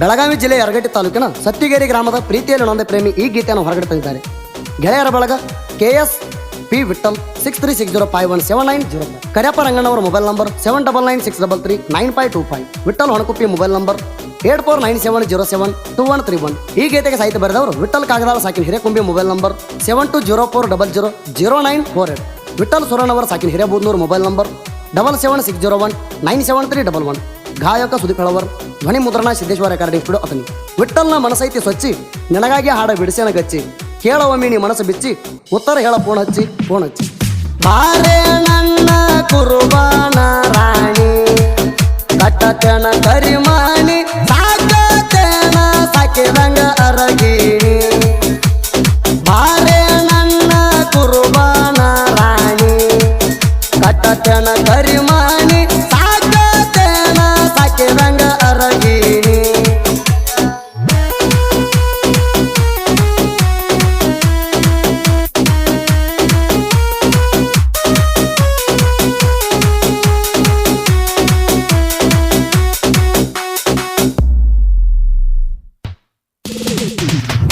ಬೆಳಗಾವಿ ಜಿಲ್ಲೆ ಯರಗಟ್ಟಿ ತಾಲೂಕಿನ ಸತ್ತಿಗೇರಿ ಗ್ರಾಮದ ಪ್ರೀತಿಯಲ್ಲಿ ನೊಂದ ಪ್ರೇಮಿ ಈ ಗೀತೆಯನ್ನು ಹೊರಗಡೆ ತಂದಿದ್ದಾರೆ. ಗೆಳೆಯರ ಬಳಗ KS P Vithal 6360517905. Karyappa Rangannavar mobile number 7996339525. Vithal Honakuppi mobile number 8497072131. ಈ ಗೀತೆಗೆ ಸಾಹಿತ್ಯ ಬರೆದವರು ವಿಠಲ್ ಕಾಗದಾಳ ಸಾಕಿನ ಹಿರೇಕುಂಬಿ ಮೊಬೈಲ್ ನಂಬರ್ 7204000948. ವಿಠಲ್ ಸುರಣ್ಣವರ ಸಾಕಿನ ಹಿರೇಬೂದ್ನೂರು ಮೊಬೈಲ್ ನಂಬರ್ 7760197311. ಗಾಯಕ ಸುದೀಪ್ ಹೆಳವರ್, ಧ್ವನಿ ಮುದ್ರಣ ಸಿದ್ದೇಶ್ವರ ರೆಕಾರ್ಡಿಂಗ್ ಸ್ಟುಡಿಯೋ ಅತನಿ. ವಿಠಲ್ನ ಮನಸೈತಿ ಸ್ವಚ್ಚಿ ನಿನಗಾಗಿ ಹಾಡ ಬಿಡಿಸೇನ ಗಚ್ಚಿ, ಕೇಳವಮ್ಮಿ ನೀ ಮನಸ್ಸು ಬಿಚ್ಚಿ, ಉತ್ತರ ಹೇಳ ಫೋನ್ ಹಚ್ಚಿ. ಬಾರೆ ನನ್ನ ಕುರುಬಾನ ರಾಣಿ, ಕಟ್ಟತನ ಕರಿಮಾಣಿ, ಸಾಕತನ ಸಾಕಿದಂಗ ಅರಗೀಣಿ. ಬಾರೆ ನನ್ನ ಕುರುಬಾನ ರಾಣಿ, ಕಟ್ಟತನ ಕರಿಮಾಣಿ, ಸಾಕತನ ಸಾಕಿದಂಗ ಅರಗೀಣಿ.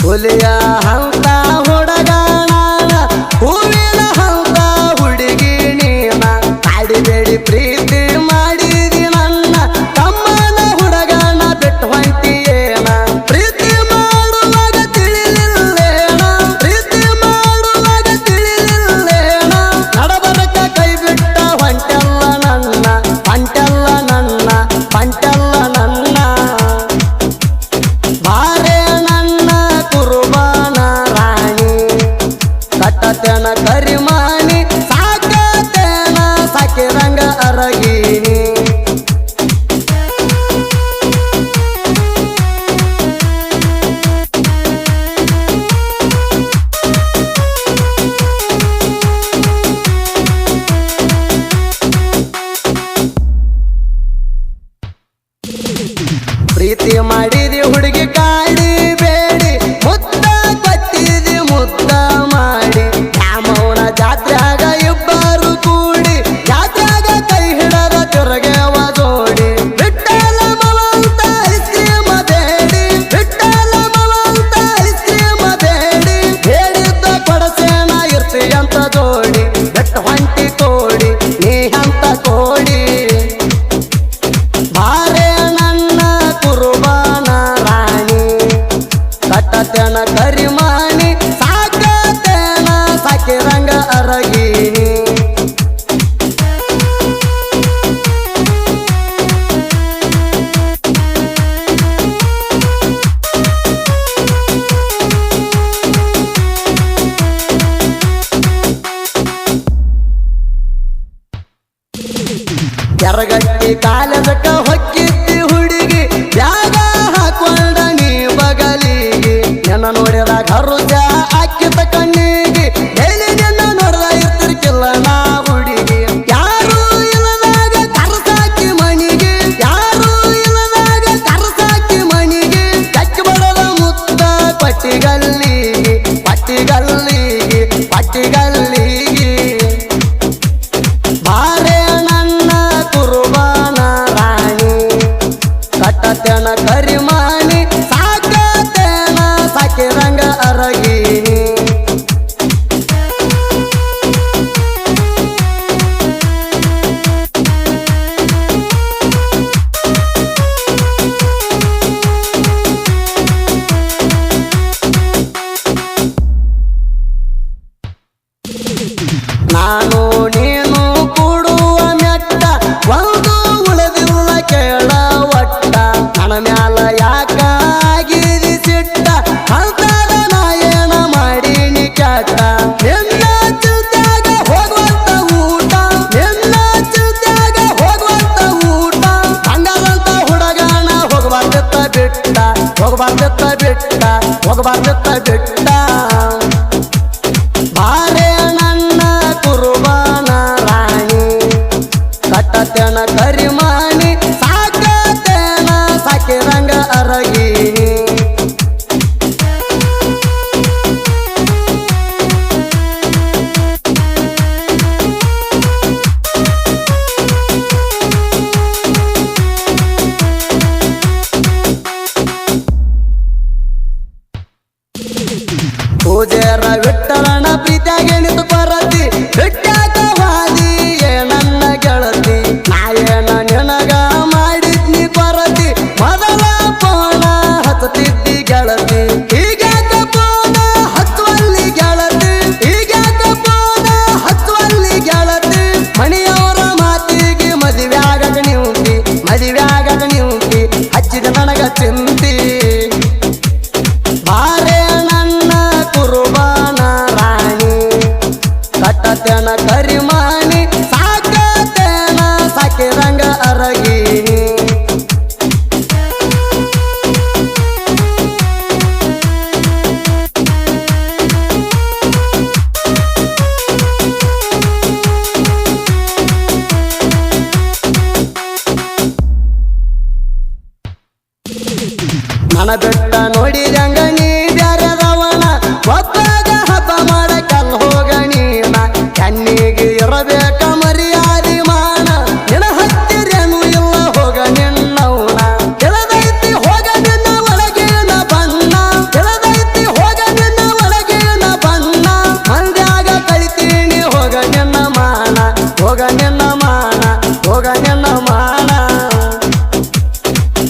ಹುಲಿಯ ಹಂತ ಹುಡುಗಣ, ಹೂವಿನ ಹಂತ ಹುಡುಗಿ ನೀನ, ಕಾಡಿಬೇಡಿ ಪ್ರೀತಿ ಮಾಡಿದಿ ನನ್ನ, ತಮ್ಮನ ಹುಡುಗನ ಬಿಟ್ಟು ಹೊಂಟಿಯೇನ. ಪ್ರೀತಿ ಮಾಡುವಾಗ ತಿಳಿಲಿಲ್ಲೇನ, ಪ್ರೀತಿ ಮಾಡುವಾಗ ತಿಳಿಲಿಲ್ಲೇನ, ನಡಬರಕ ಕೈ ಬಿಟ್ಟ ಹೊಂಟೆಲ್ಲ ನನ್ನ, ಹೊಂಟೆಲ್ಲ ನನ್ನ, ಹೊಂಟೆಲ್ಲ ನನ್ನ. ಬಾರೆ ನನ್ನ ಕುರುಬಾನ ರಾಣಿ, ಕಟ್ಟತನ ಕರಿಮಾಣಿ, ಸಾಕತನ ಸಾಕಿರಂಗ ಅರಗೀಣಿ. ಪ್ರೀತಿ ಮಾಡಿದಿ ಹುಡುಗಿ ಕಾಡಿ ಬೇಡಿ, ಮುದ್ದ ಕೊಟ್ಟಿದಿ ಮುದ್ದ ಮಾಡಿ, ರಾಮವನ ಜಾತ್ರೆಯಾಗ ಇಬ್ಬರು ಕೂಡಿ, ಜಾತ್ರೆಯಾಗ ಕೈ ಹಿಡದ ತಿರುಗೇವ ಜೋಡಿ. ಬಿಟ್ಟಲ ಮವಂತ ಐಸ್ ಕ್ರೀಮ್ ಬೇಡಿ, ಬಿಟ್ಟಲ ಮವಂತ ಐಸ್ ಕ್ರೀಮ್ ಬೇಡಿ, ಹೇಳಿದ್ದ ಕೊಡಸೇನ ಇರ್ತಿ ಅಂತ ಜೋಡಿ, ಬೆಟ್ಟ ಹೊಂಟಿ ಕೋಡಿ ನೀ ಅಂತ ಕೋಡಿ. ಬಾರೆ ನನ್ನ ಕುರುಬಾನ ರಾಣಿ, ಕಟ್ಟತನ ಕರಿಮಾಣಿ, ಸಾಕತನ ಸಾಕಿರಂಗ ಅರಗೀಣಿ. ಯರಗಟ್ಟಿ ಕಾಲದಕ್ಕ ಹೊಕ್ಕಿದ್ದಿ ಹುಡುಗಿ, ಬ್ಯಾಗ ಹಾಕೊಂಡ ನೀ ಬಗಲಿಗೆ, ನಿನ್ನ ನೋಡಿದಾಗ ಹರುಜ ಹಾಕಿದ ಕಣ್ಣಿಗೆ, ಡೈಲಿ ನಿನ್ನ ನೋಡ್ದ ಇರ್ತಿರ್ಕಿಲ್ಲ ನಾ ಹುಡುಗಿ. ಯಾರು ಇಲ್ಲದಾಗ ಕರ್ಸಾಕಿ ಮನಿಗೆ, ಯಾರು ಇಲ್ಲದಾಗ ಕರ್ಸಾಕಿ ಮನಿಗೆ, ಕಚ್ಚಿ ಬಡದ ಮುತ್ತ ಪಟ್ಟಿಗಲ್ಲಿಗೆ, ಪಟ್ಟಿಗಲ್ಲಿಗೆ, ಪಟ್ಟಿಗಲ್ಲಿಗೆ. ಬಾರೆ ನನ್ನ ಕುರುಬಾನ ರಾಣಿ, ಕಟ್ಟತನ ಕರಿಮಾಣಿ, ಸಾಕತನ ಸಾಕಿರಂಗ ಅರಗೀಣಿ. ನಾನು ನೀನು ಕೂಡುವ ಮೆಟ್ಟ, ಒಂದು ಉಳಿದಿಲ್ಲ ಕೇಳ ಒಟ್ಟ, ನನ್ನ ಮ್ಯಾಲ ಯಾಕ ಆಗಿದಿ ಸಿಟ್ಟ, ಅಂತಾದ ನಾ ಏನ ಮಾಡೀನಿ ಕೆಟ್ಟ. ನಿನ್ನ ಚಿಲ್ತ್ಯಾಗ ಹೋಗುವಂತ ಊಟ, ನಿನ್ನ ಚಿಲ್ತ್ಯಾಗ ಹೋಗುವಂತ ಊಟ, ಹಂಗದಂತ ಹುಡುಗನ ಹೋಗಬಾರ್ದಿತ್ತ ಬಿಟ್ಟ, ಹೋಗಬಾರ್ದಿತ್ತ ಬಿಟ್ಟ, ಹೋಗಬಾರ್ದಿತ್ತ ಬಿಟ್ಟ. ಬಾರೆ ನನ್ನ ಕುರುಬಾನ ರಾಣಿ, ಕಟ್ಟತನ ಕರಿಮಾಣಿ, ಸಾಕತನ ಸಾಕಿರಂಗ ಅರಗೀಣಿ. ಪೂಜೆರ ವಿಠಲನ ಪ್ರೀತಿಯಾಗಿ ನಿಂತು ಕೊರತಿ ಬಿಟ್ಟಾಕವಾದಿ ನನ್ನ ಗೆಳತಿ ನಾಯೇನ ನಿನಗ ಮಾಡಿದ್ನಿ ಕೊರತಿ ಮೊದಲ ಪೋಣ ಹಚ್ಚತಿದ್ದಿ ಗೆಳತಿ ಈಗ್ಯಾಕ ಪೋಣ ಹಚ್ಚುವಲ್ಲಿ ಗೆಳತಿ ಈಗ್ಯಾಕ ಪೋಣ ಹಚ್ಚುವಲ್ಲಿ ಗೆಳತಿ ಮಣಿಯವರ ಮಾತಿಗೆ ಮದುವೆಯಾಗಕ ನಿಂತಿ ಹಚ್ಚಿದ ನನಗ ಚಿಂತಿ ಬಾರೆ ನನ್ನ ಕುರುಬಾನ ರಾಣಿ ಕಟ್ಟತೇನ ಕರಿಮಾಣಿ ಸಾಕತೇನ ಸಾಕಿರಂಗ ಅರಗೀನಿ ನನ್ನ ಬೆಟ್ಟ ನೋಡಿದಂಗ ನೀ ಬ್ಯಾರದವನ ಒಬ್ಬಾಗ ಹಬ್ಬ ಮಾಡಕಲ್ ಹೋಗ ನೀನ ಕಣ್ಣಿಗೆ ಇರಬೇಕ ಮರ್ಯಾದಿ ಮಾನ ನಿನ ಹತ್ತಿರೇನು ಇಲ್ಲ ಹೋಗ ನಿನ್ನವನ ಕೆಳದೈತಿ ಹೋಗ ನಿನ್ನ ಒಳಗಿನ ಬಣ್ಣ ಕೆಳದೈತಿ ಹೋಗ ನಿನ್ನ ಒಳಗಿನ ಬಣ್ಣ ಮಂದ್ಯಾಗ ಕಳಿತೀನಿ ಹೋಗ ನಿನ್ನ ಮಾನ ಹೋಗ ನಿನ್ನ ಮಾನ ಹೋಗ ನಿನ್ನ ಮಾನ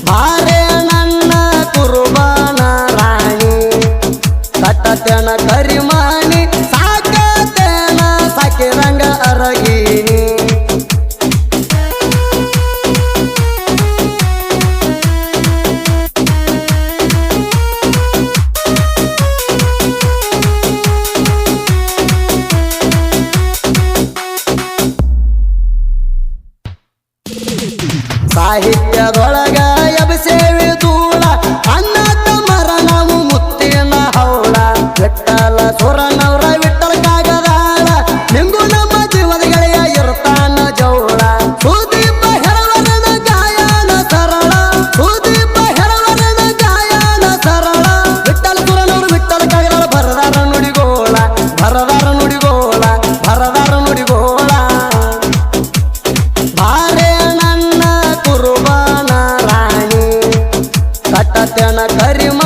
ಬಾರೆ ನನ್ನ ಕುರುಬಾನ ರಾಣಿ ಕಟ್ಟತೇನ ಕರಿಮಾಣಿ ಸಾಕತೇನ ಸಾಕಿರಂಗ ಅರಗೀನಿ ಸಾಹಿತ್ಯದೊಳಗ ಎಬಸೇವಿ ಧೂಳ ಅಣ್ಣ ತಮ್ಮರ ನಾವು ಮುತ್ತಿನ ಹೌಳ ವಿಠಲ ಸುರನವರ ವಿಠಲ ಕಾಗದಾಳ ನಿಂಗು ನಮ್ಮ ಜೀವದ ಗೆಳೆಯ ಇರ್ತಾನ ಜೌಳ ಸುದೀಪ ಹೆರವರನ ಗಾಯನ ಸರಳ ಸುದೀಪ ಹೆರವರನ ಗಾಯನ ಸರಳ ವಿಠಲ ಸುರನವರು ವಿಠಲ ಕಾಗದಾಳ ಬರದಾರ ನುಡಿಗೋಳ ಬರದಾರ ನುಡಿಗೋಳ ಬರದಾರ ನುಡಿಗೋಳ ಬಾರೆ ನನ್ನ ಕುರುಬಾನ ರಾಣಿ ಕಟ್ಟತೇನ ಕರಿಮ